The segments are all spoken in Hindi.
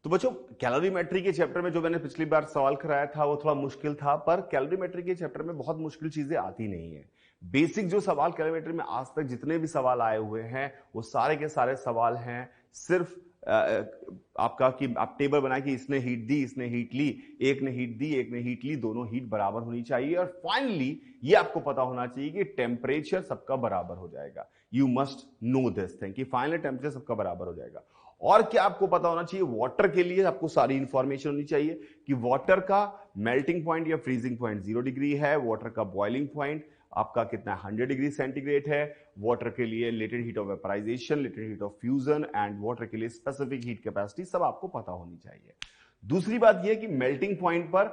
तो बच्चों कैलोरीमेट्री के चैप्टर में जो मैंने पिछली बार सवाल कराया था वो थोड़ा मुश्किल था, पर कैलोरीमेट्री के चैप्टर में बहुत मुश्किल चीजें आती नहीं है। बेसिक जो सवाल कैलोरीमेट्री में आज तक जितने भी सवाल आए हुए हैं वो सारे के सारे सवाल हैं सिर्फ आपका कि आप टेबल बनाए कि इसने हीट दी, इसने हीट ली, एक ने हीट दी, एक ने हीट ली, दोनों हीट बराबर होनी चाहिए और फाइनली ये आपको पता होना चाहिए कि टेम्परेचर सबका बराबर हो जाएगा। You must know this thing कि फाइनल टेम्परेचर सबका बराबर हो जाएगा। और क्या आपको पता होना चाहिए, वाटर के लिए आपको सारी इंफॉर्मेशन होनी चाहिए कि वाटर का मेल्टिंग पॉइंट या फ्रीजिंग पॉइंट 0 डिग्री है, वाटर का बॉइलिंग पॉइंट आपका कितना 100 डिग्री सेंटीग्रेड है, वाटर के लिए latent heat of vaporisation, latent heat of fusion and water के लिए स्पेसिफिक हीट कैपेसिटी सब आपको पता होनी चाहिए। दूसरी बात यह कि मेल्टिंग पॉइंट पर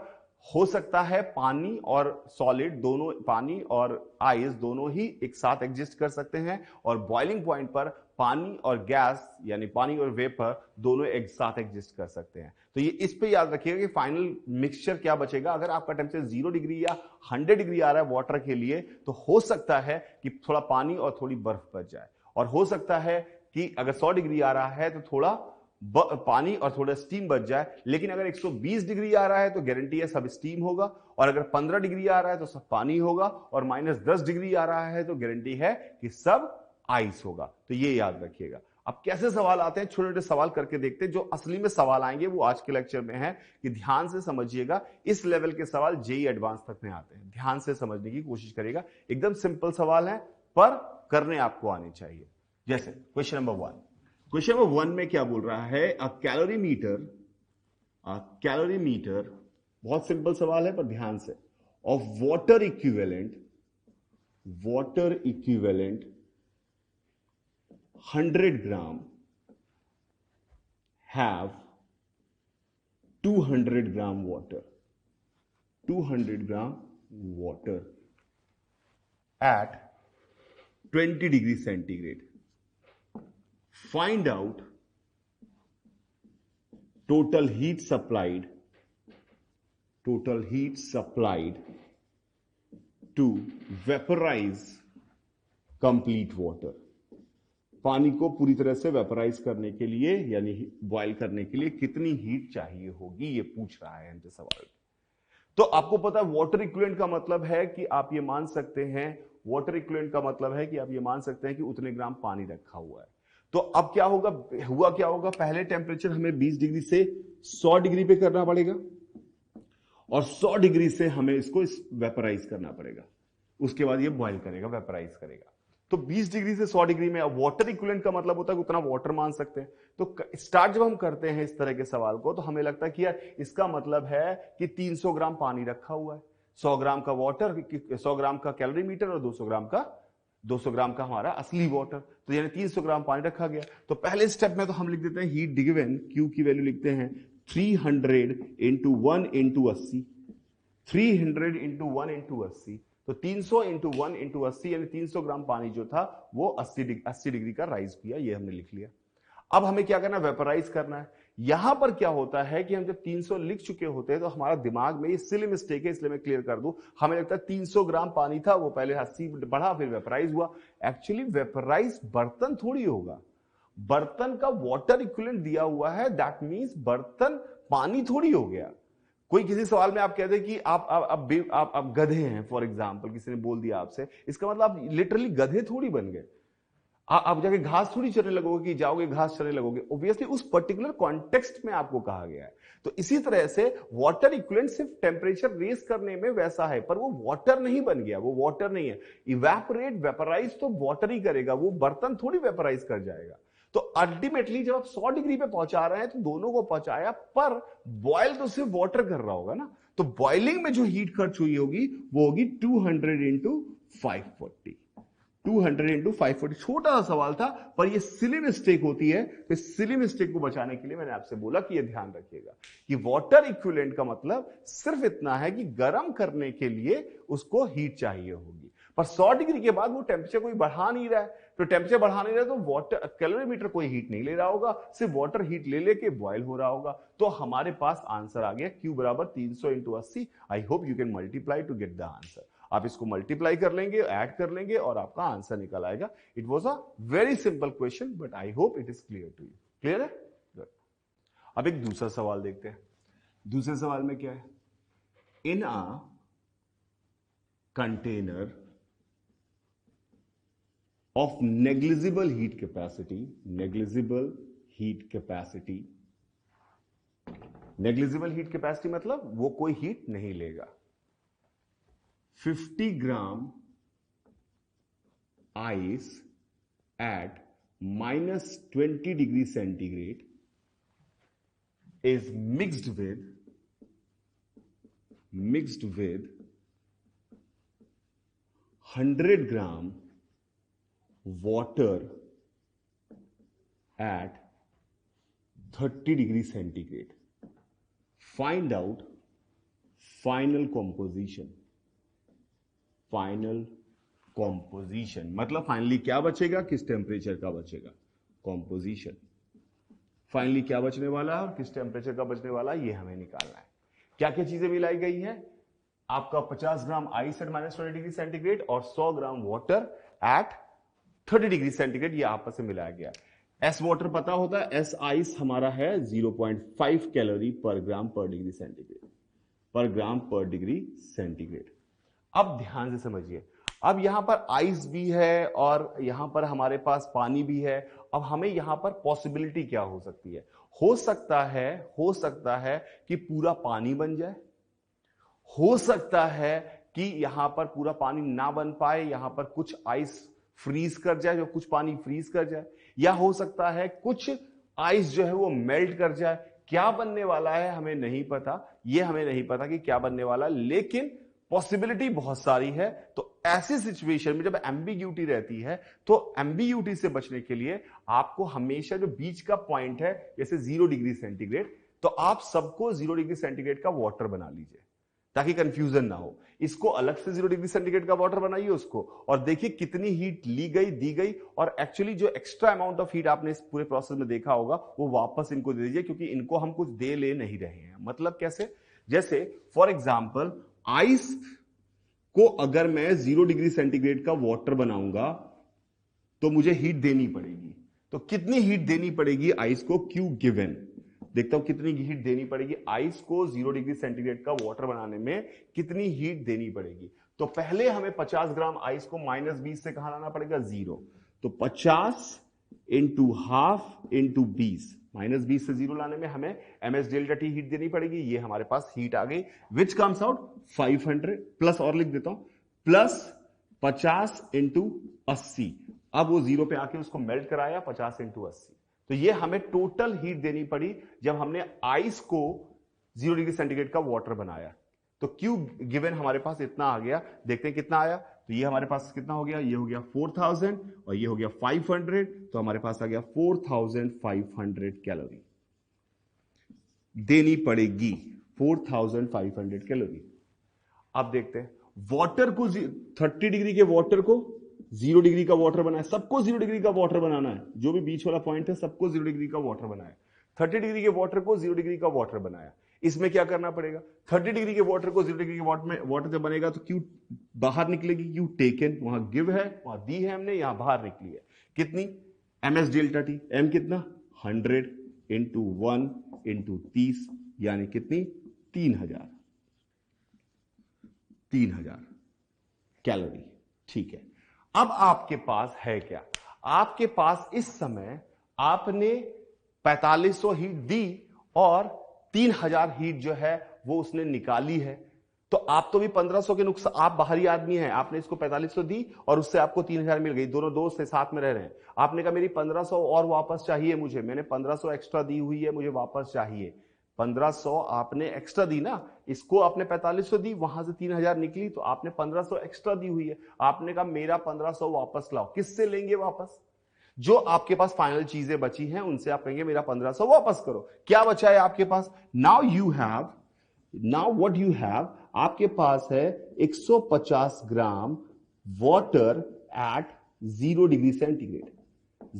हो सकता है पानी और सॉलिड दोनों, पानी और आइस दोनों ही एक साथ एग्जिस्ट कर सकते हैं, और बॉइलिंग पॉइंट पर पानी और गैस यानी पानी और वेपर दोनों एक साथ एग्जिस्ट कर सकते हैं। तो ये इस पे याद रखिएगा कि फाइनल मिक्सचर क्या बचेगा। अगर आपका टेम्परेचर 0 डिग्री या 100 डिग्री आ रहा है वाटर के लिए, तो हो सकता है कि थोड़ा पानी और थोड़ी बर्फ बच जाए, और हो सकता है कि अगर 100 डिग्री आ रहा है तो थोड़ा पानी और थोड़ा स्टीम बच जाए। लेकिन अगर 120 डिग्री आ रहा है तो गारंटी है सब स्टीम होगा, और अगर 15 डिग्री आ रहा है तो सब पानी होगा, और -10 डिग्री आ रहा है तो गारंटी है कि सब आइस होगा। तो ये याद रखिएगा। अब कैसे सवाल आते हैं, छोटे छोटे सवाल करके देखते हैं। जो असली में सवाल आएंगे वो आज के लेक्चर में है, कि ध्यान से समझिएगा। इस लेवल के सवाल जेईई एडवांस तक में आते हैं, ध्यान से समझने की कोशिश करिएगा। एकदम सिंपल सवाल है पर करने आपको आने चाहिए। जैसे क्वेश्चन नंबर 1, क्वेश्चन नंबर 1 में क्या बोल रहा है, अ कैलोरीमीटर, बहुत सिंपल सवाल है पर ध्यान से, of water equivalent 100 gram have 200 gram water, 200 gram water at 20 degree centigrade. Find out total heat supplied to vaporize complete water. पानी को पूरी तरह से वेपराइज करने के लिए यानी बॉयल करने के लिए कितनी हीट चाहिए होगी, ये पूछ रहा है हमसे सवाल। तो आपको पता है वाटर इक्विवेलेंट का मतलब है कि आप ये मान सकते हैं, वाटर इक्विवेलेंट का मतलब है कि आप ये मान सकते हैं कि उतने ग्राम पानी रखा हुआ है। तो अब क्या होगा, क्या होगा, पहले टेम्परेचर हमें 20 डिग्री से 100 डिग्री पे करना पड़ेगा, और 100 डिग्री से हमें इसको वेपराइज करना पड़ेगा। उसके बाद ये बॉयल करेगा, वेपराइज करेगा। तो 20 डिग्री से 100 डिग्री में वाटर इक्विवेलेंट का मतलब होता है उतना वाटर मान सकते हैं। तो स्टार्ट जब हम करते हैं इस तरह के सवाल को, तो हमें लगता है कि यार इसका मतलब है कि 300 ग्राम पानी रखा हुआ है, 100 ग्राम का वाटर, 100 ग्राम का कैलोरीमीटर और 200 ग्राम का हमारा असली वाटर, तो यानी 300 ग्राम पानी रखा गया। तो पहले स्टेप में तो हम लिख देते हैं हीट गिवन, क्यू की वैल्यू लिखते हैं 300 इंटू 1 इंटू 80, 300 इंटू 1 इंटू 80, तो 300 इंटू 1 इंटू 80 यानी 300 ग्राम पानी जो था वो 80 डिग्री का राइज किया, ये हमने लिख लिया। अब हमें क्या करना है, वेपराइज करना है। यहां पर क्या होता है कि हम जब 300 लिख चुके होते हैं तो हमारा दिमाग में ये सिली मिस्टेक है, इसलिए मैं क्लियर कर दूं। हमें लगता है 300 ग्राम पानी था, वो पहले 80 बढ़ा फिर वेपराइज हुआ। एक्चुअली वेपराइज बर्तन थोड़ी होगा, बर्तन का वाटर इक्विवेलेंट दिया हुआ है, दैट मींस बर्तन पानी थोड़ी हो गया। कोई किसी सवाल में आप कहते हैं कि आप गधे हैं, फॉर एग्जाम्पल किसी ने बोल दिया आपसे, इसका मतलब आप लिटरली गधे थोड़ी बन गए। आप जाके घास थोड़ी चरने लगोगे कि जाओगे घास चरने लगोगे, ऑब्वियसली उस पर्टिकुलर कॉन्टेक्स्ट में आपको कहा गया है। तो इसी तरह से वाटर इक्विवेलेंट सिर्फ टेम्परेचर रेज करने में वैसा है, पर वो वाटर नहीं बन गया, वो वाटर नहीं है। इवेपोरेट, वेपराइज तो वाटर ही करेगा, वो बर्तन थोड़ी वेपराइज कर जाएगा। तो अल्टीमेटली जब आप 100 डिग्री पे पहुंचा रहे हैं तो दोनों को पहुंचाया, पर बॉयल तो सिर्फ वाटर कर रहा होगा ना। तो बॉइलिंग में जो हीट खर्च हुई होगी वो होगी 200 इंटू 540, 200 इंटू 540। छोटा सा सवाल था पर ये सिली मिस्टेक होती है। तो सिली मिस्टेक को बचाने के लिए मैंने आपसे बोला कि ये ध्यान रखिएगा कि वाटर इक्विवेलेंट का मतलब सिर्फ इतना है कि गर्म करने के लिए उसको हीट चाहिए होगी, पर 100 डिग्री के बाद वो टेम्परेचर कोई बढ़ा नहीं रहा है। तो टेम्परेचर बढ़ा नहीं रहा है तो वाटर कैलोरीमीटर कोई हीट नहीं ले रहा होगा, सिर्फ वाटर हीट ले लेके बॉयल हो रहा होगा। तो हमारे पास आंसर आ गया Q बराबर 300 into 80। I hope you can multiply to get the answer. आप इसको मल्टीप्लाई कर लेंगे, ऐड कर लेंगे और आपका आंसर निकल आएगा। It was a very simple question but I hope it is clear to you. Clear है? गुड। अब एक दूसरा सवाल देखते हैं। दूसरे सवाल में क्या है? In a container of negligible heat capacity, negligible heat capacity मतलब वो कोई हीट नहीं लेगा। 50 ग्राम ice at -20 degree centigrade is mixed with 100 gram water at 30 degree centigrade. Find out final composition. मतलब फाइनली क्या बचेगा, किस टेम्परेचर का बचेगा? कॉम्पोजिशन। फाइनली क्या बचने वाला है और किस टेम्परेचर का बचने वाला है, ये हमें निकालना है। क्या क्या चीजें मिलाई गई है? आपका 50 gram ice eight -20 degree centigrade और 100 ग्राम वाटर एट 30 डिग्री सेंटीग्रेड, ये आपस में मिलाया गया। एस वाटर पता होता है, एस आइस हमारा है 0.5 कैलोरी पर ग्राम पर डिग्री सेंटीग्रेड। अब ध्यान से समझिए, अब यहां पर आइस भी है और यहां पर हमारे पास पानी भी है। अब हमें यहां पर पॉसिबिलिटी क्या हो सकती है? हो सकता है कि पूरा पानी बन जाए, हो सकता है कि यहां पर पूरा पानी ना बन पाए, यहां पर कुछ आइस फ्रीज कर जाए, जो कुछ पानी फ्रीज कर जाए, या हो सकता है कुछ आइस जो है वो मेल्ट कर जाए। क्या बनने वाला है हमें नहीं पता, ये हमें नहीं पता कि क्या बनने वाला, लेकिन पॉसिबिलिटी बहुत सारी है। तो ऐसी सिचुएशन में जब एम्बिग्यूटी रहती है, तो एम्बिग्यूटी से बचने के लिए आपको हमेशा जो बीच का पॉइंट है, जैसे 0 डिग्री सेंटीग्रेड, तो आप सबको 0 डिग्री सेंटीग्रेड का वाटर बना लीजिए ताकि कंफ्यूजन ना हो। इसको अलग से 0 डिग्री सेंटीग्रेड का वाटर बनाइए उसको, और देखिए कितनी हीट ली गई, दी गई, और एक्चुअली जो एक्स्ट्रा अमाउंट ऑफ हीट आपने इस पूरे प्रोसेस में देखा होगा वो वापस इनको दे दीजिए, क्योंकि इनको हम कुछ दे ले नहीं रहे हैं। मतलब कैसे? जैसे फॉर एग्जाम्पल आइस को अगर मैं 0 डिग्री सेंटीग्रेड का वाटर बनाऊंगा तो मुझे हीट देनी पड़ेगी। तो कितनी हीट देनी पड़ेगी आइस को? Q given. देखता हूं कितनी हीट देनी पड़ेगी आइस को 0 डिग्री सेंटीग्रेड का वाटर बनाने में, कितनी हीट देनी पड़ेगी। तो पहले हमें 50 ग्राम आइस को -20 से कहां लाना पड़ेगा? 0। तो 50 इंटू हाफ इंटू 20, -20 से 0 लाने में हमें ms डेल्टा टी हीट देनी पड़ेगी। ये हमारे पास हीट आ गई, विच कम्स आउट 500 प्लस, और लिख देता हूं, प्लस 50 इंटू 80। अब वो 0 पे आके उसको मेल्ट कराया, 50 इंटू 80। तो ये हमें टोटल हीट देनी पड़ी जब हमने आइस को 0 डिग्री सेंटीग्रेड का वाटर बनाया। तो क्यू गिवन हमारे पास इतना आ गया। देखते हैं कितना आया। तो ये हमारे पास कितना हो गया? ये हो गया 4000 और ये हो गया 500। तो हमारे पास आ गया 4500 कैलोरी देनी पड़ेगी, 4500 कैलोरी। अब देखते हैं वाटर को, 30 डिग्री के वाटर को 0 डिग्री का वाटर बनाया, सबको 0 डिग्री का वाटर बनाना है, जो भी बीच वाला पॉइंट है सबको 0 डिग्री का वाटर बनाया। 30 डिग्री के वाटर को 0 डिग्री का वाटर बनाया। इसमें क्या करना पड़ेगा? 30 डिग्री के वाटर को 0 डिग्री के वाटर जब बनेगा तो क्यू बाहर निकलेगी, क्यू टेकन, वहां गिव है, वहां दी है हमने, यहां बाहर निकली है। कितनी? ms डेल्टा टी, m कितना? 100 इंटू 1 इंटू 30, यानी कितनी? 3000 कैलोरी। ठीक है। अब आपके पास है क्या? आपके पास इस समय आपने 4500 हीट दी और 3000 हीट जो है वो उसने निकाली है। तो आप तो भी 1500 के नुकसान, आप बाहरी आदमी हैं, आपने इसको 4500 दी और उससे आपको 3000 मिल गई, दोनों दोस्त है, साथ में रह रहे हैं। आपने कहा मेरी 1500 और वापस चाहिए मुझे, मैंने 1500 एक्स्ट्रा दी हुई है, मुझे वापस चाहिए। 1500 आपने एक्स्ट्रा दी ना, इसको आपने 4500 दी, वहां से 3000 निकली, तो आपने 1500 एक्स्ट्रा दी हुई है। आपने कहा मेरा 1500 वापस लाओ। किससे लेंगे वापस? जो आपके पास फाइनल चीजें बची हैं उनसे आप कहेंगे मेरा 1500 वापस करो। क्या बचा है आपके पास? नाउ व्हाट यू हैव, आपके पास है 150 ग्राम water at 0 degree centigrade.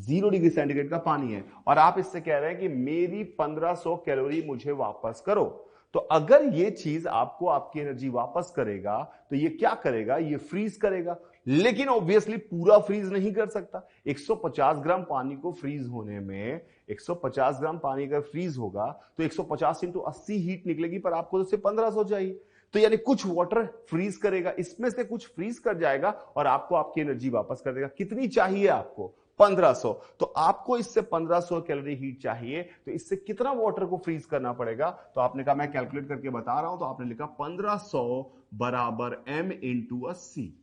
0 degree centigrade का पानी है और आप इससे कह रहे हैं कि मेरी 1500 कैलोरी मुझे वापस करो। तो अगर ये चीज आपको आपकी एनर्जी वापस करेगा तो ये क्या करेगा? ये फ्रीज करेगा। लेकिन ऑब्वियसली पूरा फ्रीज नहीं कर सकता। 150 ग्राम पानी को फ्रीज होने में 150 ग्राम पानी अगर फ्रीज होगा तो 150 इंटू 80 हीट निकलेगी, पर आपको तो सिर्फ 1500 चाहिए। तो यानी कुछ वाटर फ्रीज करेगा, इसमें से कुछ फ्रीज कर जाएगा और आपको आपकी एनर्जी वापस कर देगा। कितनी चाहिए आपको? 1500। तो आपको इससे 1500 कैलोरी हीट चाहिए, तो इससे कितना वाटर को फ्रीज करना पड़ेगा? तो आपने कहा मैं कैलकुलेट करके बता रहा हूं, तो आपने लिखा 1500 बराबर m इंटू 80।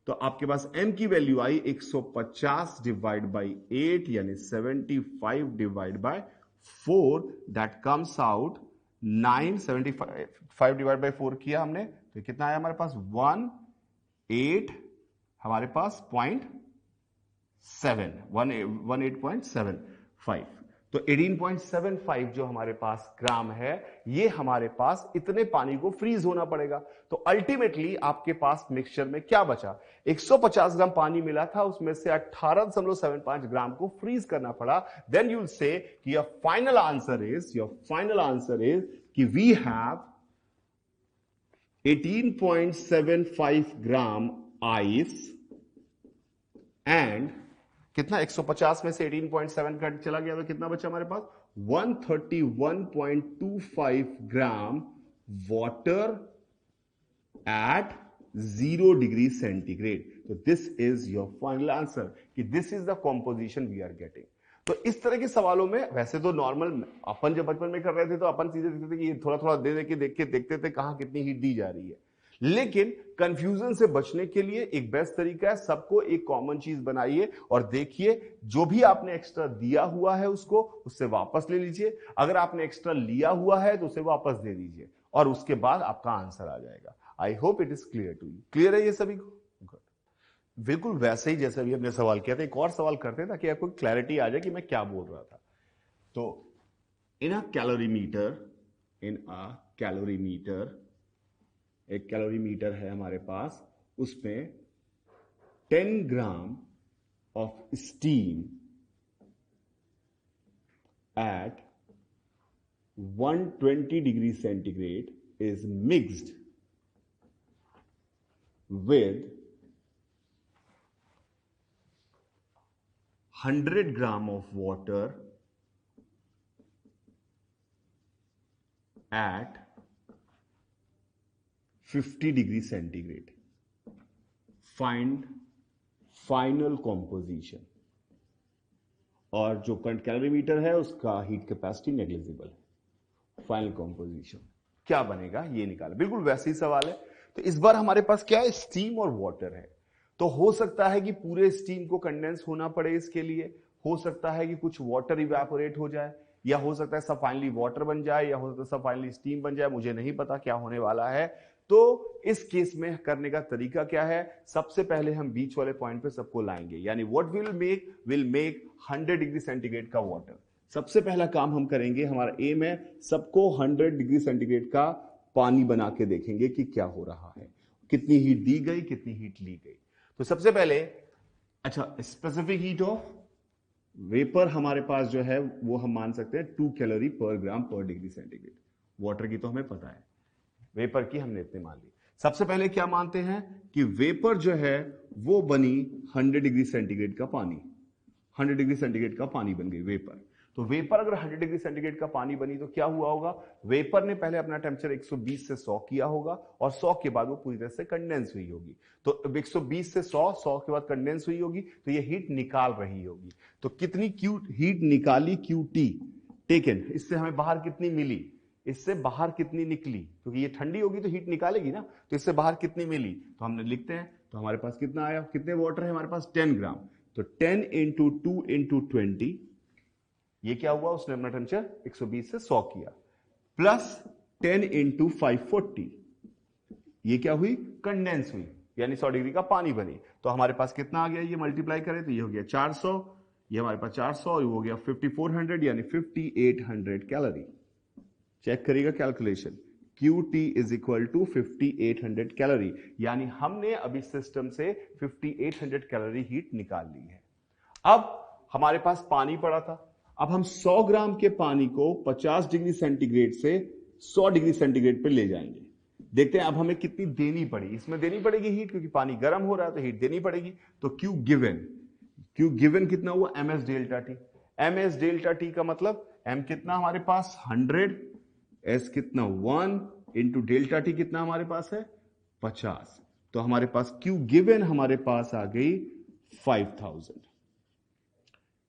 तो आपके पास m की वैल्यू आई 150 डिवाइड बाई 8 यानी 75 divide by 4, that comes out 9। 75 divide by 4 किया हमने तो कितना आया हमारे पास? 18 हमारे पास 18.75। तो 18.75 जो हमारे पास ग्राम है, ये हमारे पास इतने पानी को फ्रीज होना पड़ेगा। तो अल्टीमेटली आपके पास मिक्सचर में क्या बचा? 150 ग्राम पानी मिला था, उसमें से 18.75 ग्राम को फ्रीज करना पड़ा। देन यू विल से कि योर फाइनल आंसर इज कि we have 18.75 gram ice and कितना? 150 में से 18.7 कट चला गया तो कितना बचा हमारे पास? 131.25 gram water at 0 degree centigrade. तो this is your final answer कि this is the composition we are getting. तो इस तरह के सवालों में वैसे तो नॉर्मल अपन जब बचपन में कर रहे थे तो अपन सीधे देखते थे कि ये थोड़ा थोड़ा दे के देखते थे कहां कितनी हीट दी जा रही है। लेकिन कंफ्यूजन से बचने के लिए एक बेस्ट तरीका है, सबको एक कॉमन चीज बनाइए और देखिए जो भी आपने एक्स्ट्रा दिया हुआ है उसको उससे वापस ले लीजिए, अगर आपने एक्स्ट्रा लिया हुआ है तो उसे वापस दे दीजिए और उसके बाद आपका आंसर आ जाएगा। I hope it is clear to you. Clear है ये सभी को? बिल्कुल वैसे ही जैसे अभी हमने सवाल किया था, एक और सवाल करते हैं ताकि आपको क्लैरिटी आ जाए कि मैं क्या बोल रहा था। तो इन अ कैलोरीमीटर एक कैलोरीमीटर है हमारे पास, उसमें 10 gram of steam at 120 degree centigrade is mixed with 100 gram of water at 50 degree centigrade. Find final composition. और जो करंट कैलोरीमीटर है उसका हीट कैपेसिटी नेग्लिजिबल है। फाइनल कॉम्पोजिशन क्या बनेगा ये निकाला। बिल्कुल वैसे ही सवाल है। तो इस बार हमारे पास क्या है? स्टीम और वाटर है। तो हो सकता है कि पूरे स्टीम को कंडेंस होना पड़े, इसके लिए हो सकता है कि कुछ वाटर इवेपोरेट हो जाए, या हो सकता है सब फाइनली वाटर बन जाए, या हो सकता है सब फाइनली स्टीम बन जाए। मुझे नहीं पता क्या होने वाला है। तो इस केस में करने का तरीका क्या है? सबसे पहले हम बीच वाले पॉइंट पे सबको लाएंगे, यानी what will make 100 degree centigrade का वाटर। सबसे पहला काम हम करेंगे, हमारा एम है सबको 100 डिग्री सेंटीग्रेड का पानी बना के देखेंगे कि क्या हो रहा है, कितनी हीट दी गई, कितनी हीट ली गई। तो सबसे पहले अच्छा, स्पेसिफिक हीट ऑफ वेपर हमारे पास जो है वो हम मान सकते हैं 2 कैलोरी पर ग्राम पर डिग्री सेंटीग्रेड। वाटर की तो हमें पता है, वेपर की हमने इतने मान ली। सबसे पहले क्या मानते हैं कि वेपर जो है वो बनी 100 डिग्री सेंटीग्रेड का पानी। 100 डिग्री सेंटीग्रेड का पानी बन गई वेपर। तो वेपर अगर 100 डिग्री सेंटीग्रेड का पानी बनी तो क्या हुआ होगा? वेपर ने पहले अपना टेम्परेचर 120 से 100 किया होगा और 100 के बाद वो पूरी तरह से कंडेंस हुई होगी। तो 120 से 100, 100 के बाद कंडेंस हुई होगी, तो ये हीट निकाल रही होगी। तो कितनी हीट निकाली? QT taken. इससे हमें बाहर कितनी मिली? इससे बाहर कितनी निकली? क्योंकि ये ठंडी होगी तो हीट निकालेगी ना, तो इससे बाहर कितनी मिली? तो हमने लिखते हैं, तो हमारे पास कितना आया? कितने वाटर है हमारे पास? 10 ग्राम। तो 10 इंटू 2 इंटू 20, ये क्या हुआ? उसने अपना टेम्परेचर 120 से 100 किया, प्लस 10 इंटू 540, ये क्या हुई? कंडेंस हुई, यानी 100 डिग्री का पानी बनी। तो हमारे पास कितना आ गया? ये मल्टीप्लाई करें तो ये हो गया 400, ये हमारे पास 400 और ये हो गया 5400, यानी 5800 कैलोरी। चेक करिएगा calculation. QT is equal to 5800 calorie, यानी हमने अभी सिस्टम से 5800 कैलोरी हीट निकाल ली है। अब हमारे पास पानी पड़ा था, अब हम 100 ग्राम के पानी को 50 डिग्री सेंटीग्रेड से 100 डिग्री सेंटीग्रेड पे ले जाएंगे। देखते हैं अब हमें कितनी देनी पड़ी, इसमें देनी पड़ेगी हीट क्योंकि पानी गर्म हो रहा है तो हीट देनी पड़ेगी। तो क्यू गिवन कितना हुआ, M S delta T. M S delta T का मतलब एम कितना हमारे पास 100, एस कितना 1 इंटू डेल्टा टी कितना हमारे पास है 50। तो हमारे पास क्यू गिवन हमारे पास आ गई 5000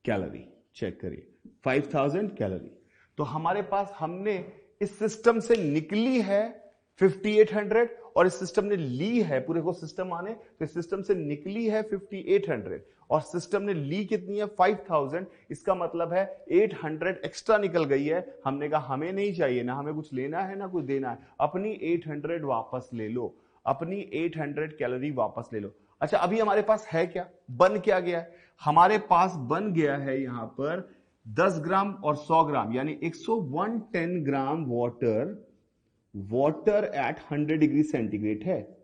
कैलोरी। चेक करिए 5000 कैलोरी। तो हमारे पास हमने इस सिस्टम से निकली है 5800 और इस सिस्टम ने ली है, पूरे को सिस्टम माने तो इस सिस्टम से निकली है 5800 और सिस्टम ने ली कितनी है 5000। इसका मतलब है 800 एक्स्ट्रा निकल गई है। हमने कहा हमें नहीं चाहिए, ना हमें कुछ लेना है ना कुछ देना है, अपनी 800 वापस ले लो, अपनी 800 कैलोरी वापस ले लो। अच्छा अभी हमारे पास है क्या, बन क्या गया है, हमारे पास बन गया है यहां पर 10 ग्राम और 100 ग्राम यानी 110 ग्राम वाटर एट 100 डिग्री सेंटीग्रेड है,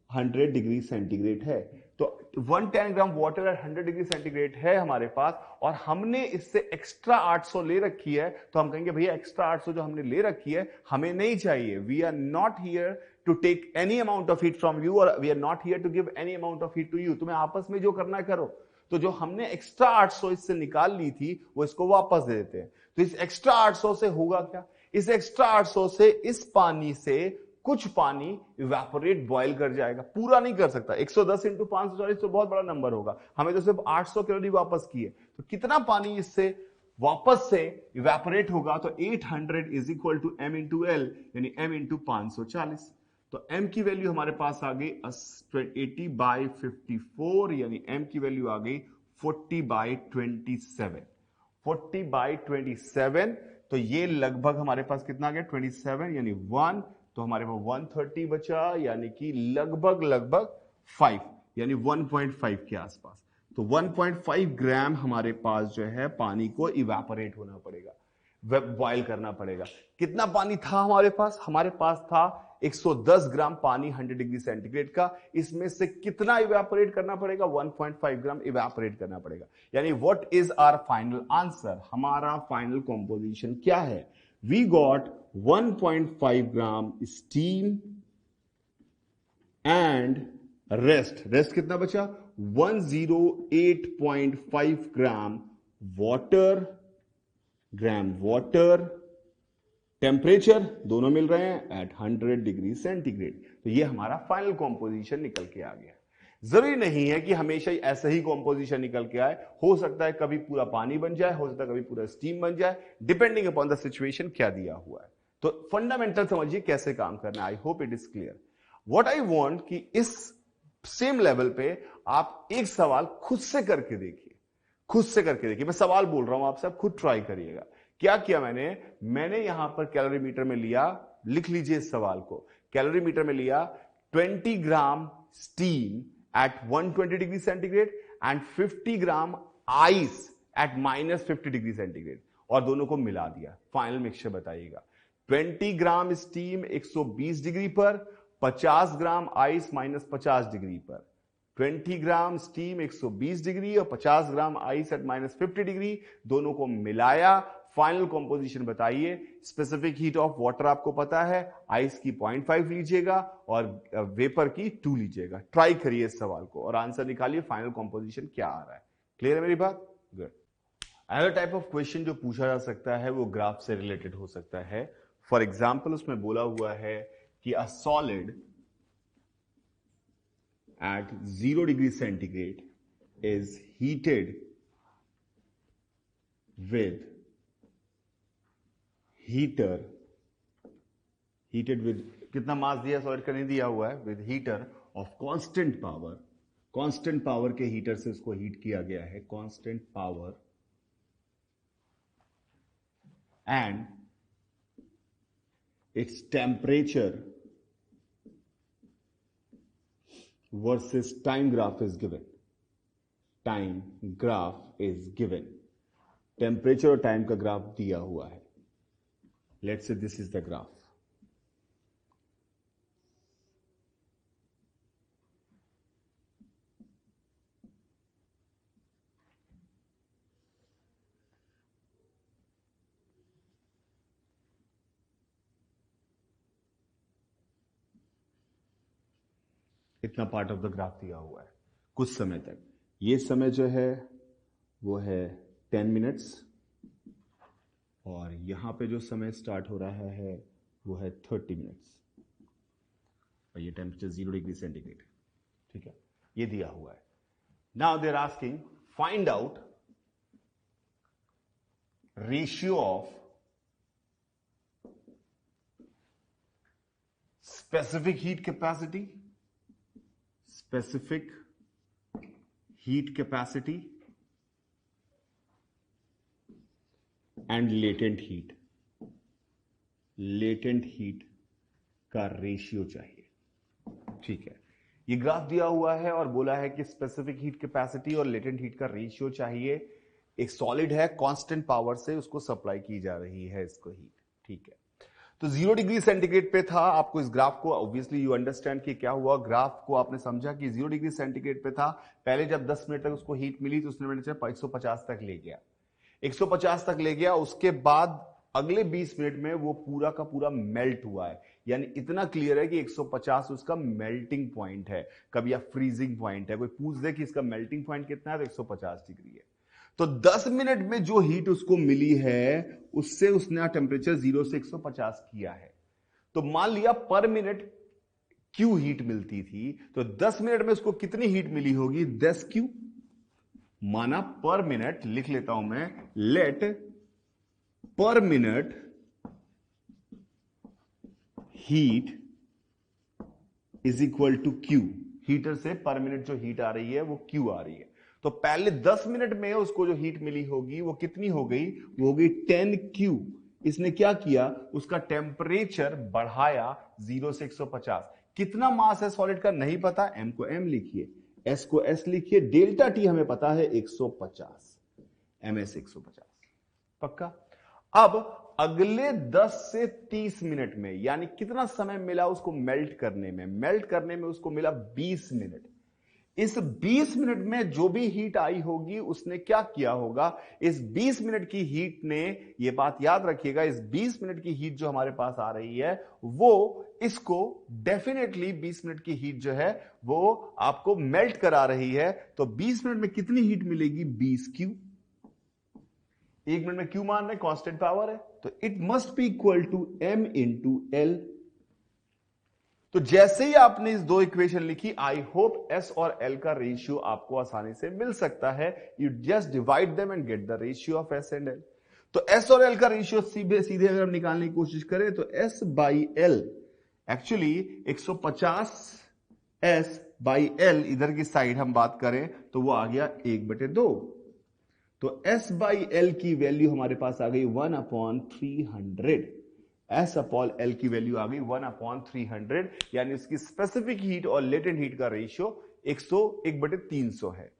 100 डिग्री सेंटीग्रेड है। तो 110 ग्राम वाटर एट 100 डिग्री सेंटीग्रेड है हमारे पास और हमने इससे एक्स्ट्रा 800 ले रखी है। तो हम कहेंगे भैया एक्स्ट्रा 800 जो हमने ले रखी है हमें नहीं चाहिए, we are not here to take any amount of heat from you और we are not here to give any amount of heat to you. तुम्हें आपस में जो करना है करो। तो जो हमने एक्स्ट्रा 800 इससे निकाल ली थी वो इसको वापस दे देते हैं। तो इस एक्स्ट्रा 800 से होगा क्या, इस एक्स्ट्रा 800 से इस पानी से कुछ पानी इवेपोरेट बॉयल कर जाएगा, पूरा नहीं कर सकता। 110 इंटू 540 तो बहुत बड़ा नंबर होगा, हमें तो सिर्फ 800 कैलोरी वापस की है। तो कितना पानी इससे वापस से इवेपोरेट होगा, तो 800 is equal to M into L यानी एम इंटू 540। तो m की वैल्यू हमारे पास आ गई 80/54 यानी m की वैल्यू आ गई 40/27। 40/27 तो ये लगभग हमारे पास कितना आ गया 27 यानी 1, तो हमारे पास 130 बचा यानी कि लगभग 5 यानी 1.5 के आसपास। तो 1.5 ग्राम हमारे पास जो है पानी को इवेपोरेट होना पड़ेगा, बॉयल करना पड़ेगा। कितना पानी था हमारे पास, हमारे पास था 110 ग्राम पानी 100 डिग्री सेंटीग्रेड का, इसमें से कितना इवेपोरेट करना पड़ेगा 1.5 ग्राम इवेपोरेट करना पड़ेगा। यानी what is our final answer, हमारा फाइनल कंपोजिशन क्या है, we got 1.5 gram steam and rest कितना बचा 108.5 ग्राम वाटर, टेम्परेचर दोनों मिल रहे हैं एट 100 डिग्री सेंटीग्रेड। तो ये हमारा फाइनल कॉम्पोजिशन निकल के आ गया। जरूरी नहीं है कि हमेशा ही ऐसा ही कॉम्पोजिशन निकल के आए, हो सकता है कभी पूरा पानी बन जाए, हो सकता है कभी पूरा स्टीम बन जाए, डिपेंडिंग अपॉन द सिचुएशन क्या दिया हुआ है। तो फंडामेंटल समझिए कैसे काम करना है। आई hope it is clear. What I want कि इस सेम लेवल पे आप एक सवाल खुद से करके देखिए, मैं सवाल बोल रहा हूं आपसे, आप खुद ट्राई करिएगा। क्या किया मैंने यहां पर कैलोरीमीटर में लिया, लिख लीजिए इस सवाल को, कैलोरीमीटर में लिया 20 gram steam at 120 degree centigrade and 50 gram ice at -50 degree centigrade और दोनों को मिला दिया। फाइनल मिक्सचर बताइएगा। 20 ग्राम स्टीम 120 डिग्री पर, 50 ग्राम आइस -50 डिग्री पर। 20 ग्राम स्टीम 120 डिग्री और 50 ग्राम आइस एट -50 डिग्री, दोनों को मिलाया। फाइनल कंपोजिशन बताइए। स्पेसिफिक हीट ऑफ वाटर आपको पता है, आइस की 0.5 लीजिएगा और वेपर की 2 लीजिएगा। ट्राई करिए इस सवाल को और आंसर निकालिए फाइनल कंपोजिशन क्या आ रहा है। क्लियर है मेरी बात? Good. Other type of question जो पूछा जा सकता है वो ग्राफ से रिलेटेड हो सकता है। फॉर एग्जाम्पल उसमें बोला हुआ है कि a solid at 0 degree centigrade is heated with कितना मास दिया सॉलिड का नहीं दिया हुआ है, with heater of constant power के हीटर से उसको हीट किया गया है, constant power, and its temperature versus time graph is given. Temperature और टाइम का ग्राफ दिया हुआ है। Let's say this is the graph. इतना पार्ट ऑफ द ग्राफ दिया हुआ है कुछ समय तक। ये समय जो है वो है 10 मिनट्स, और यहां पे जो समय स्टार्ट हो रहा है वो है 30 मिनट्स, और ये टेम्परेचर 0 डिग्री सेंटीग्रेड। ठीक है, ये दिया हुआ है। Now they are asking find out ratio of specific heat capacity and latent heat का रेशियो चाहिए। ठीक है, ये ग्राफ दिया हुआ है और बोला है कि स्पेसिफिक हीट कैपेसिटी और लेटेंट हीट का रेशियो चाहिए। एक सॉलिड है, कांस्टेंट पावर से उसको सप्लाई की जा रही है इसको हीट। ठीक है, तो 0 डिग्री सेंटीग्रेड पे था। आपको इस ग्राफ को ऑब्वियसली यू अंडरस्टैंड कि क्या हुआ, ग्राफ को आपने समझा कि 0 डिग्री सेंटीग्रेड पे था। पहले जब 10 मिनट तक उसको हीट मिली तो उसने 150 तक ले गया, 150 तक ले गया। उसके बाद अगले 20 मिनट में वो पूरा का पूरा मेल्ट हुआ है, यानी इतना क्लियर है कि 150 उसका मेल्टिंग पॉइंट है, कभी या फ्रीजिंग पॉइंट है। कोई पूछ दे कि इसका मेल्टिंग पॉइंट कितना है तो 150 डिग्री है। तो 10 मिनट में जो हीट उसको मिली है उससे उसने टेम्परेचर 0 से 150 किया है। तो मान लिया पर मिनट क्यू हीट मिलती थी, तो 10 मिनट में उसको कितनी हीट मिली होगी, 10 क्यू। माना पर मिनट, लिख लेता हूं मैं, let per minute heat is equal to Q. Heater से पर मिनट जो हीट आ रही है वो क्यू आ रही है। तो पहले 10 मिनट में उसको जो हीट मिली होगी वो कितनी हो गई, वो हो गई 10 क्यू। इसने क्या किया, उसका टेम्परेचर बढ़ाया 0 से 150। कितना मास है सॉलिड का नहीं पता, एम को एम लिखिए, एस को एस लिखिए, डेल्टा टी हमें पता है 150, एम एस 150। पक्का। अब अगले 10 से 30 मिनट में, यानी कितना समय मिला उसको मेल्ट करने में, मेल्ट करने में उसको मिला 20 मिनट। इस 20 मिनट में जो भी हीट आई होगी उसने क्या किया होगा, इस 20 मिनट की हीट ने, ये बात याद रखिएगा, इस 20 मिनट की हीट जो हमारे पास आ रही है वो इसको डेफिनेटली 20 मिनट की हीट जो है वो आपको मेल्ट करा रही है। तो 20 मिनट में कितनी हीट मिलेगी, 20 क्यू। 1 मिनट में क्यू मान रहे कांस्टेंट पावर है, तो it must be equal to M into L. तो जैसे ही आपने इस दो इक्वेशन लिखी, आई होप एस और एल का रेशियो आपको आसानी से मिल सकता है। You just divide them and get the ratio of S and L. तो एस और एल का रेशियो सीधे सीधे अगर हम निकालने की कोशिश करें तो S by L, actually 150 S by L, इधर की साइड हम बात करें तो वो आ गया 1/2। तो एस बाई एल की वैल्यू हमारे पास आ गई 1/300। एस अपॉन एल की वैल्यू आ गई 1/300, यानी उसकी स्पेसिफिक हीट और लेटेंट हीट का रेशियो 101/300 है।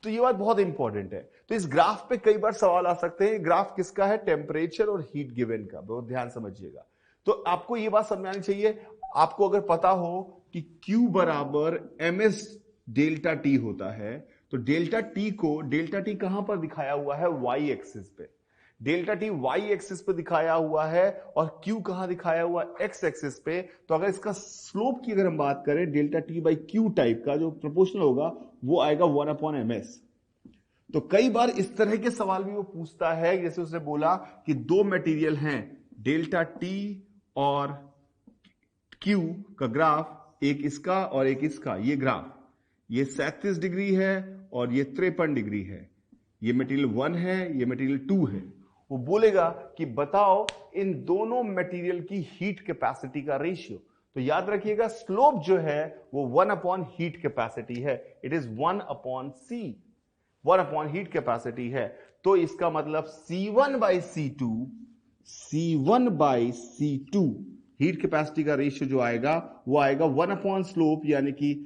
तो ये बात बहुत इंपॉर्टेंट है। तो इस ग्राफ पे कई बार सवाल आ सकते हैं, ग्राफ किसका है, टेम्परेचर और हीट गिवन का, बहुत ध्यान समझिएगा। तो आपको यह बात समझ आनी चाहिए, आपको अगर पता हो कि Q बराबर ms डेल्टा टी होता है, तो डेल्टा टी कहां पर दिखाया हुआ है, वाई एक्सिस पे। डेल्टा टी वाई एक्सिस पे दिखाया हुआ है और क्यू कहां दिखाया हुआ है, एक्स एक्सिस पे। तो अगर इसका स्लोप की अगर हम बात करें, delta T by Q type का जो प्रोपोर्शनल होगा वो आएगा 1/ms। तो कई बार इस तरह के सवाल भी वो पूछता है, जैसे उसने बोला कि दो मटेरियल हैं, डेल्टा टी और क्यू का ग्राफ, एक इसका और एक इसका, ये ग्राफ, ये 37 डिग्री है और ये 53 डिग्री है। ये मटेरियल 1 है, ये मटेरियल 2 है। वो बोलेगा कि बताओ इन दोनों मटेरियल की हीट कैपेसिटी का रेशियो। तो याद रखिएगा स्लोप जो है वो 1 हीट कैपेसिटी है, it is 1/c, 1 heat capacity है। तो इसका मतलब C1/C2 हीट कैपेसिटी का रेशियो जो आएगा वो आएगा 1 स्लोप, यानी कि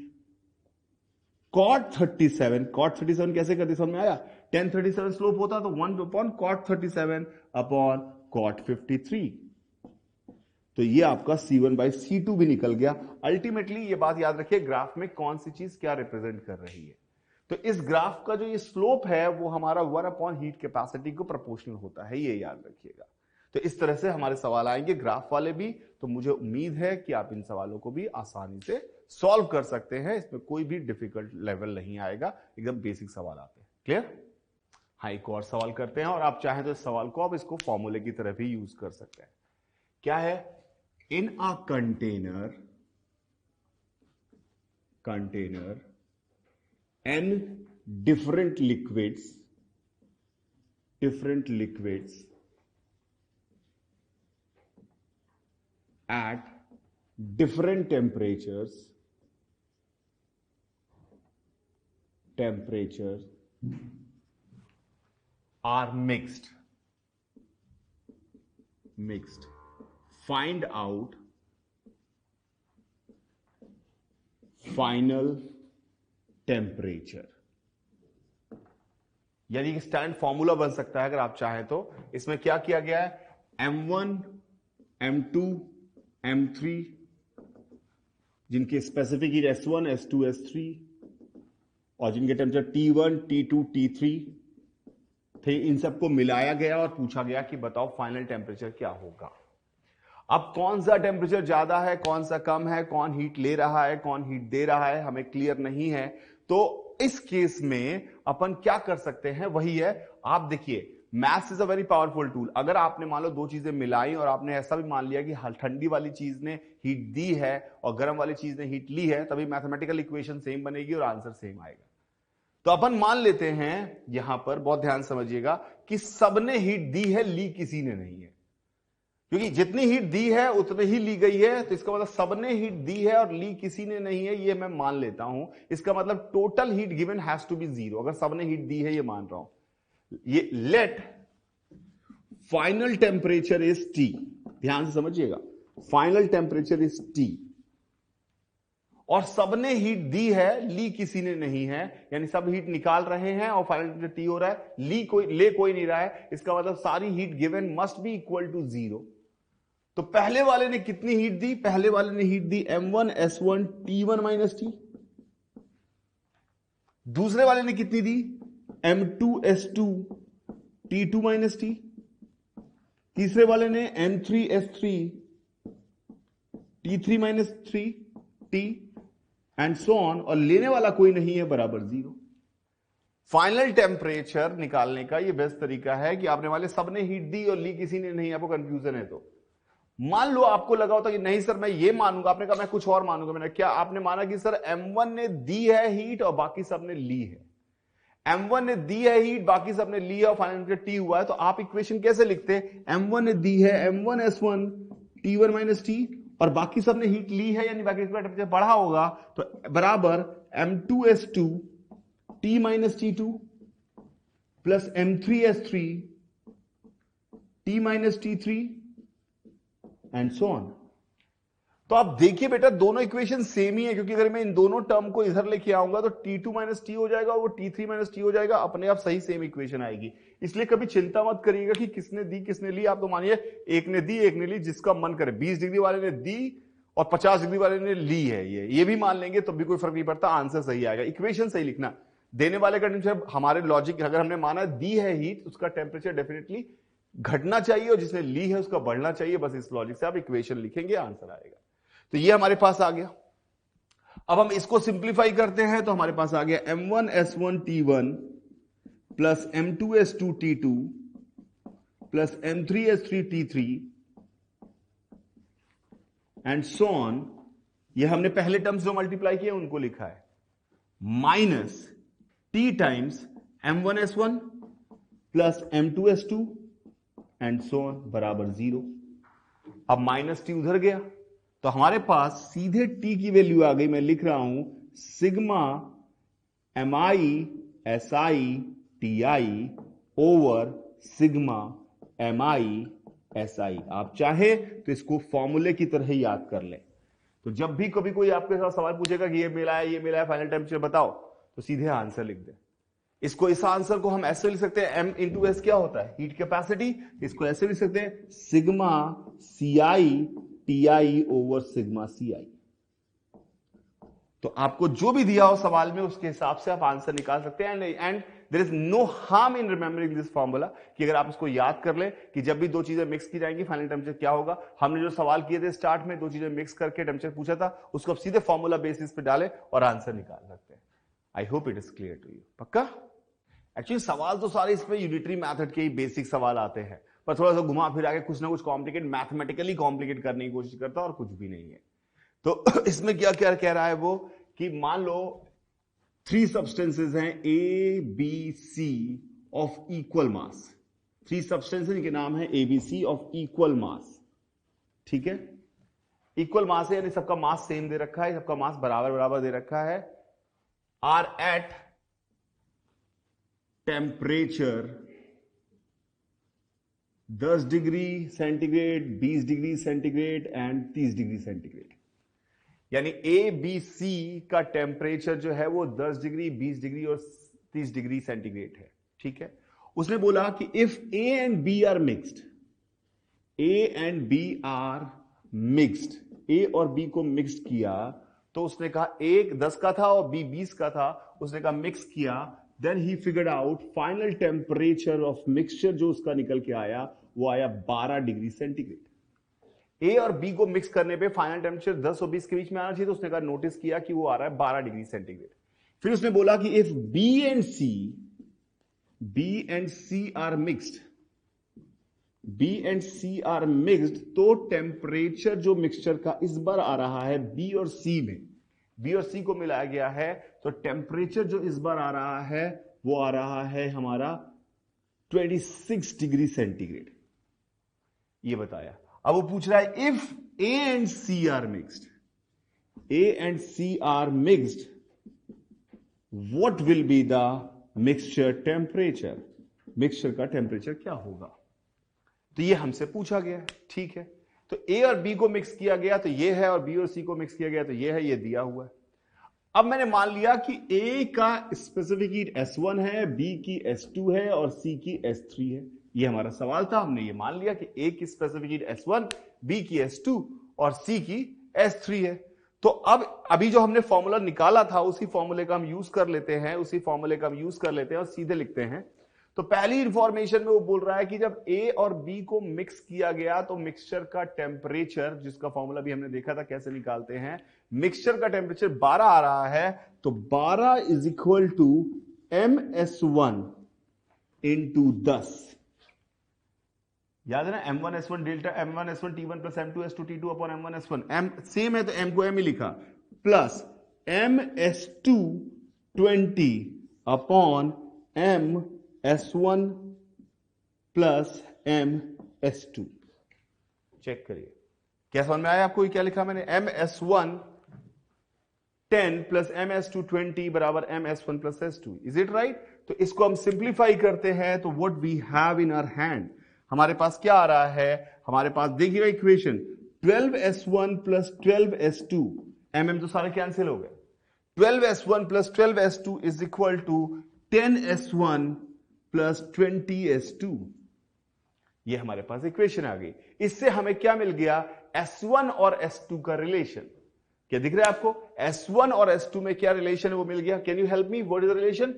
cot 37, cot 37 कैसे करते समझ में आया, 1037 स्लोप होता तो 1/cot 37 अपॉन cot 53। तो ये आपका C1/C2 भी निकल गया। अल्टीमेटली ये बात याद रखिए, ग्राफ में कौन सी चीज क्या रिप्रेजेंट कर रही है। तो इस ग्राफ का जो ये स्लोप है वो हमारा 1 हीट कैपेसिटी को प्रोपोर्शनल होता है, ये याद रखिएगा। तो इस तरह से हमारे सवाल आएंगे ग्राफ वाले भी। तो मुझे उम्मीद है कि आप इन सवालों को भी आसानी से सॉल्व कर सकते हैं, इसमें कोई भी डिफिकल्ट लेवल नहीं आएगा, एकदम बेसिक सवाल आते हैं। क्लियर? हाँ, एक और सवाल करते हैं और आप चाहें तो इस सवाल को आप इसको फॉर्मूले की तरह भी यूज कर सकते हैं। क्या है? In a container n different liquids at different temperatures are mixed. Find out final temperature. यानी कि स्टैंड फॉर्मूला बन सकता है अगर आप चाहें तो। इसमें क्या किया गया है? M1, M2, M3 जिनके specific heat S1, S2, S3 और जिनके टेम्परेचर T1, T2, T3 थे, इन सबको मिलाया गया और पूछा गया कि बताओ फाइनल टेम्परेचर क्या होगा। अब कौन सा टेम्परेचर ज्यादा है, कौन सा कम है, कौन हीट ले रहा है, कौन हीट दे रहा है, हमें क्लियर नहीं है। तो इस केस में अपन क्या कर सकते हैं, वही है, आप देखिए maths is a very powerful tool. अगर आपने मान लो दो चीजें मिलाई और आपने ऐसा भी मान लिया कि ठंडी वाली चीज ने हीट दी है और गर्म वाली चीज ने हीट ली है, तभी मैथमेटिकल इक्वेशन सेम बनेगी और आंसर सेम आएगा। तो अपन मान लेते हैं यहां पर, बहुत ध्यान समझिएगा, कि सबने हीट दी है, ली किसी ने नहीं है। क्योंकि जितनी हीट दी है उतनी ही ली गई है, तो इसका मतलब सबने हीट दी है और ली किसी ने नहीं है, ये मैं मान लेता हूं। इसका मतलब total heat given has to be 0 अगर सबने हीट दी है, ये मान रहा हूं। ये let final temperature is T, ध्यान से समझिएगा, फाइनल टेम्परेचर इज T और सबने हीट दी है, ली किसी ने नहीं है, यानी सब हीट निकाल रहे हैं और फाइनल टेम्परेचर T हो रहा है, ले कोई नहीं रहा है। इसका मतलब सारी heat given must be equal to 0। तो पहले वाले ने कितनी हीट दी? पहले वाले ने हीट दी M1 S1 T1 minus T। दूसरे वाले ने कितनी दी? M2 S2 T2 minus T। तीसरे वाले ने M3 S3 T3 minus 3 T and so on, और लेने वाला कोई नहीं है, बराबर 0। फाइनल टेम्परेचर निकालने का यह बेस्ट तरीका है कि आपने वाले सबने हीट दी और ली किसी ने नहीं, आपको कंफ्यूजन है। तो मान लो आपको लगा होता कि नहीं सर मैं ये मानूंगा, आपने कहा मैं कुछ और मानूंगा। मैंने क्या आपने माना कि सर M1 ने दी है हीट और बाकी सबने ली है। M1 ने दी है हीट, बाकी सबने ली है और फाइनल टेम्परेचर T हुआ है। तो आप इक्वेशन कैसे लिखते? M1 ने दी है M1 S1 T1 minus T और बाकी सबने हीट ली है, यानी बाकी का टेम्परेचर बढ़ा होगा, तो बराबर M2 S2 T minus T2 plus M3 S3 T minus T3 and so on. तो आप देखिए बेटा, दोनों इक्वेशन सेम ही है, क्योंकि अगर मैं इन दोनों टर्म को इधर लेके आऊंगा तो T2 माइनस T हो जाएगा और वो T3 माइनस T हो जाएगा, अपने आप सही सेम इक्वेशन आएगी। इसलिए कभी चिंता मत करिएगा कि किसने दी किसने ली। आप तो मानिए एक ने दी एक ने ली, जिसका मन करे। 20 डिग्री वाले ने दी और 50 डिग्री वाले ने ली है, ये भी मान लेंगे तो भी कोई फर्क नहीं पड़ता, आंसर सही आएगा। इक्वेशन सही लिखना। देने वाले का टेम्परेचर, हमारे लॉजिक, अगर हमने माना दी है हीट, उसका टेम्परेचर डेफिनेटली घटना चाहिए और जिसने ली है उसका बढ़ना चाहिए। बस इस लॉजिक से आप इक्वेशन लिखेंगे, आंसर आएगा। तो ये हमारे पास आ गया। अब हम इसको सिंप्लीफाई करते हैं तो हमारे पास आ गया M1 S1 T1 plus M2 S2 T2 plus M3 S3 T3 and so on. ये हमने पहले टर्म्स जो मल्टीप्लाई किए उनको लिखा है, minus T times M1 S1 plus M2 S2 and so on बराबर 0। अब माइनस T उधर गया तो हमारे पास सीधे T की वैल्यू आ गई। मैं लिख रहा हूं sigma Mi Si Ti over sigma Mi Si। आप चाहे तो इसको फॉर्मूले की तरह ही याद कर ले। तो जब भी कभी कोई आपके साथ सवाल पूछेगा कि ये मिला है फाइनल टेम्परेचर बताओ, तो सीधे आंसर लिख दे। इसको, इस आंसर को हम ऐसे लिख सकते हैं, M इंटू एस क्या होता है? Heat capacity. इसको ऐसे लिख सकते हैं sigma Ci Ti over sigma Ci। तो आपको जो भी दिया हो सवाल में उसके हिसाब से आप आंसर निकाल सकते हैं। And there is no harm in remembering this formula, कि अगर आप इसको याद कर ले कि जब भी दो चीजें मिक्स की जाएंगी फाइनल टेम्परेचर क्या होगा। हमने जो सवाल किए थे स्टार्ट में, दो चीजें मिक्स करके टेम्परेचर पूछा था, उसको आप सीधे फॉर्मूला बेसिस पे डाले और आंसर निकाल सकते हैं। I hope it is clear to you. पक्का? एक्चुअली सवाल तो सारे इसमें यूनिटरी मेथड के ही बेसिक सवाल आते हैं, पर थोड़ा सा घुमा फिरा के कुछ ना कुछ कॉम्प्लिकेट, मैथमेटिकली कॉम्प्लिकेट करने की कोशिश करता है और कुछ भी नहीं है। तो इसमें क्या क्या कह रहा है वो, कि मान लो 3 सब्सटेंसेस हैं A B C of equal mass. 3 substances के नाम है A B C of equal mass. ठीक है, इक्वल मास है यानी सबका मास सेम दे रखा है, सबका मास बराबर बराबर दे रखा है। Are at temperature 10 degree centigrade, 20 degree centigrade and 30 degree centigrade. यानी ए बी सी का टेम्परेचर जो है वो 10 डिग्री, 20 डिग्री और 30 डिग्री सेंटीग्रेड है। ठीक है, उसने बोला कि if A and B are mixed, A and B are mixed, A और बी को मिक्स्ड किया, तो उसने कहा एक 10 का था और बी 20 का था, उसने कहा मिक्स किया, then he figured out final temperature of mixture जो उसका निकल के आया वो आया 12 डिग्री सेंटीग्रेड। ए और बी को मिक्स करने पे फाइनल टेम्परेचर 10 और 20 के बीच में आना चाहिए, तो उसने कहा नोटिस किया कि वो आ रहा है 12 डिग्री सेंटीग्रेड। फिर उसने बोला कि if B and C are mixed, B and C are mixed, तो टेम्परेचर जो मिक्सचर का इस बार आ रहा है बी और सी में, बी और सी को मिलाया गया है, तो टेम्परेचर जो इस बार आ रहा है वो आ रहा है हमारा 26 डिग्री सेंटीग्रेड। ये बताया। अब वो पूछ रहा है if A and C are mixed, A and C are mixed, what will be the mixture temperature, mixture का टेम्परेचर क्या होगा। तो ये हमसे पूछा गया है। ठीक है, तो ए और बी को मिक्स किया गया तो ये है, और बी और सी को मिक्स किया गया तो ये है, ये दिया हुआ है। अब मैंने मान लिया कि ए का स्पेसिफिक हीट S1 है, बी की S2 है और सी की S3 है। ये हमारा सवाल था, हमने ये मान लिया कि ए की स्पेसिफिक हीट S1, बी की S2 और सी की S3 है। तो अब अभी जो हमने फॉर्मूला निकाला था उसी फॉर्मूले का हम यूज कर लेते हैं, और सीधे लिखते हैं। तो पहली इंफॉर्मेशन में वो बोल रहा है कि जब ए और बी को मिक्स किया गया तो मिक्सचर का टेम्परेचर, जिसका फॉर्मूला भी हमने देखा था कैसे निकालते हैं, मिक्सचर का टेम्परेचर 12 आ रहा है, तो 12 is equal to MS1 into 10। याद है ना, M1S1 delta M1S1 T1 plus M2S2 T2 upon M1S1, M same है तो M को M ही लिखा, plus MS2 20 upon MS1 plus MS2। Check करिए क्या समझ में आया आपको, क्या लिखा मैंने, MS1 10 प्लस MS2 20 बराबर MS1 plus S2। Is it right? तो इसको हम सिंप्लीफाई करते हैं तो what we have in our hand, हमारे पास क्या आ रहा है, हमारे पास देखिएगा equation 12S1 plus 12S2, mm तो सारे कैंसिल हो गए, 12S1 plus 12S2 is equal to 10S1 plus 20S2। ये हमारे पास इक्वेशन आ गई। इससे हमें क्या मिल गया, S1 और S2 का रिलेशन। क्या दिख रहा है आपको, S1 और S2 में क्या रिलेशन है वो मिल गया। Can you help me, what is the relation?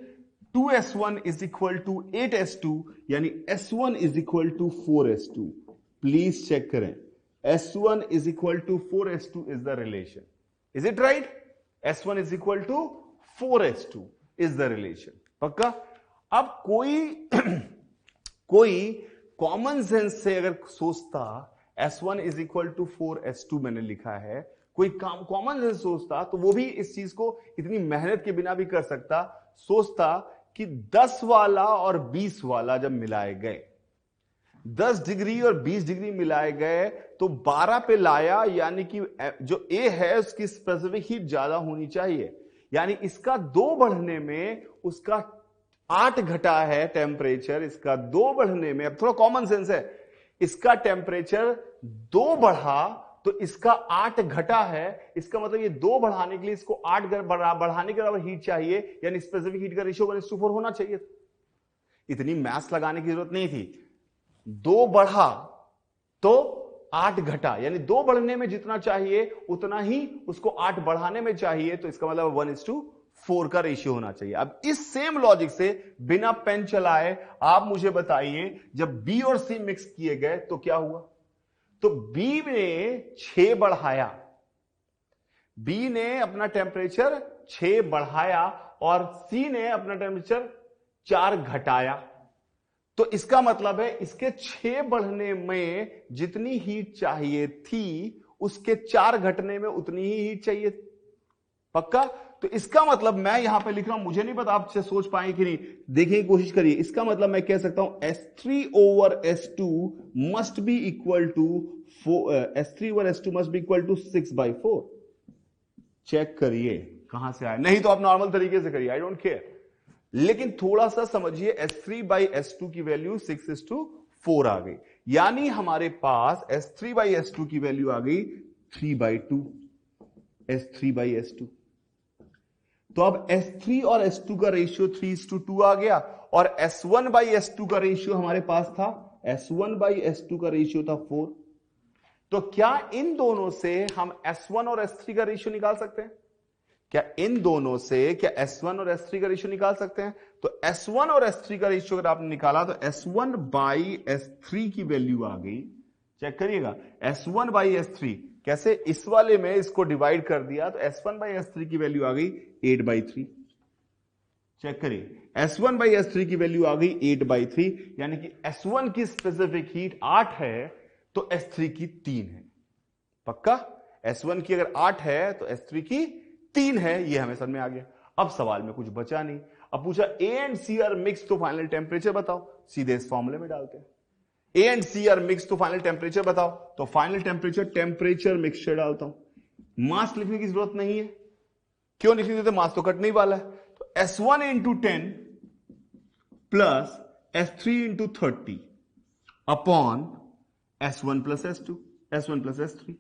2S1 is equal to 8S2, यानी S1 is equal to 4S2। Please check करें, S1 is equal to 4S2 is the relation. Is it right? S1 is equal to 4S2 is the relation. पक्का? अब कोई कॉमन सेंस से अगर सोचता S1 is equal to 4S2 मैंने लिखा है, कोई कॉमन सेंस सोचता तो वो भी इस चीज को इतनी मेहनत के बिना भी कर सकता। सोचता कि 10 वाला और 20 वाला जब मिलाए गए, 10 डिग्री और 20 डिग्री मिलाए गए तो 12 पे लाया, यानी कि जो ए है उसकी स्पेसिफिक हीट ज्यादा होनी चाहिए, यानी इसका 2 बढ़ने में उसका 8 घटा है टेम्परेचर, इसका 2 बढ़ने में, अब थोड़ा कॉमन सेंस है, इसका टेम्परेचर 2 बढ़ा तो इसका 8 घटा है, इसका मतलब ये 2 बढ़ाने के लिए इसको 8 बढ़ाने के बराबर हीट चाहिए, यानी स्पेसिफिक हीट का रेशियो 1:4 होना चाहिए। इतनी मैथ्स लगाने की जरूरत नहीं थी, 2 बढ़ा तो 8 घटा, यानी 2 बढ़ने में जितना चाहिए उतना ही उसको 8 बढ़ाने में चाहिए, तो इसका मतलब 1:4 4 का रेशियो होना चाहिए। अब इस सेम लॉजिक से बिना पेन चलाए आप मुझे बताइए, जब बी और सी मिक्स किए गए तो क्या हुआ? तो बी ने 6 बढ़ाया, बी ने अपना टेम्परेचर 6 बढ़ाया और सी ने अपना टेम्परेचर 4 घटाया। तो इसका मतलब है इसके 6 बढ़ने में जितनी हीट चाहिए थी, उसके 4 घटने में उतनी ही हीट चाहिए। पक्का? तो इसका मतलब मैं यहां पे लिख रहा हूं, मुझे नहीं पता आपसे सोच पाएंगे कि नहीं, देखने की कोशिश करिए। इसका मतलब मैं कह सकता हूं S3 over S2 must be equal to S3 over S2 must be equal to 6/4। चेक करिए कहां से आया, नहीं तो आप नॉर्मल तरीके से करिए, आई डोंट केयर, लेकिन थोड़ा सा समझिए। S3/S2 की वैल्यू 6:4 आ गई, यानी हमारे पास S3/S2 की वैल्यू आ गई 3/2। S3/S2, तो अब S3 और S2 का रेशियो 3:2 आ गया, और S1/S2 का रेशियो हमारे पास था, S1/S2 का रेशियो था 4। तो क्या इन दोनों से हम S1 और S3 का रेशियो निकाल सकते हैं? क्या इन दोनों से क्या S1 और S3 का रेशियो निकाल सकते हैं? तो S1 और S3 का रेशियो अगर आपने निकाला तो S1/S3 की वैल्यू आ गई, चेक करिएगा, S1/S3 कैसे, इस वाले में इसको डिवाइड कर दिया तो S1/S3 की वैल्यू आ गई 8/3। चेक करिए, S1/S3 की वैल्यू आ गई 8/3, यानी कि S1 की स्पेसिफिक हीट 8 है तो S3 की 3 है। पक्का? S1 की अगर 8 है तो S3 की 3 है, ये हमें समझ में आ गया। अब सवाल में कुछ बचा नहीं, अब पूछा A and C are mix तो फाइनल टेम्परेचर बताओ, सीधे इस फॉर्मूले में डालते हैं। A and C are mix तो फाइनल टेम्परेचर बताओ, तो फाइनल टेम्परेचर मिक्सचर डालता हूं। मास लिखने की जरूरत नहीं है, क्यों लिखने देते, मास तो कटने ही वाला है। तो S1 into 10 plus S3 into 30 upon S1 plus S2, S1 plus S3,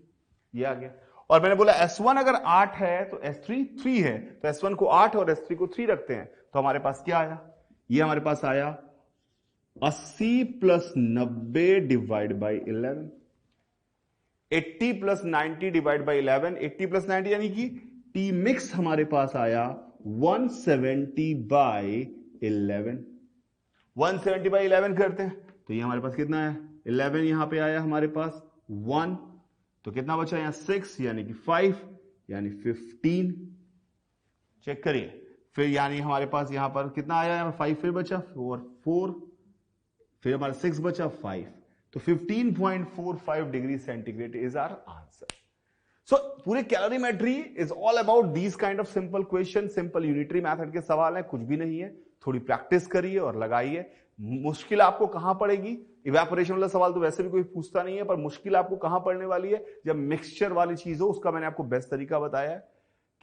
ये आ गया। और मैंने बोला S1 अगर 8 है तो S3 3 है, तो S1 को 8 और S3 को 3 रखते हैं, तो हमारे पास क्या आया? ये हमारे पास आया 80 plus 90 divide by 11, 80 plus 90 divide by 11, 80 plus 90 यानी कि टी मिक्स हमारे पास आया 170/11। 170/11 करते हैं तो ये हमारे पास कितना है, 11 यहां पे आया हमारे पास 1, तो कितना बचा यहां 6, यानी कि 5, यानी 15। चेक करिए, फिर यानी हमारे पास यहां पर कितना आया, 5 फिर बचा, 4, फिर हमारा 6 बचा, 5, तो 15.45 degree centigrade is our answer. So पूरे calorimetry is all about these kind of simple question, simple unitary method के सवाल है, कुछ भी नहीं है। थोड़ी प्रैक्टिस करिए और लगाइए। मुश्किल आपको कहां पड़ेगी, इवेपोरेशन वाला सवाल तो वैसे भी कोई पूछता नहीं है, पर मुश्किल आपको कहां पड़ने वाली है, जब मिक्सचर वाली चीज हो। उसका मैंने आपको बेस्ट तरीका बताया है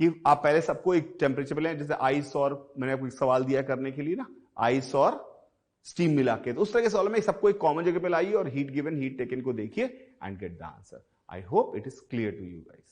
कि आप पहले सबको एक टेम्परेचर पे लें, जैसे आइस और, मैंने आपको एक सवाल दिया करने के लिए ना, आइस और स्टीम मिला के, तो उस तरह के सवाल में सबको एक कॉमन जगह पे लाइए और हीट गिवन हीट टेकन को देखिए and get the answer. I hope it is clear to you guys.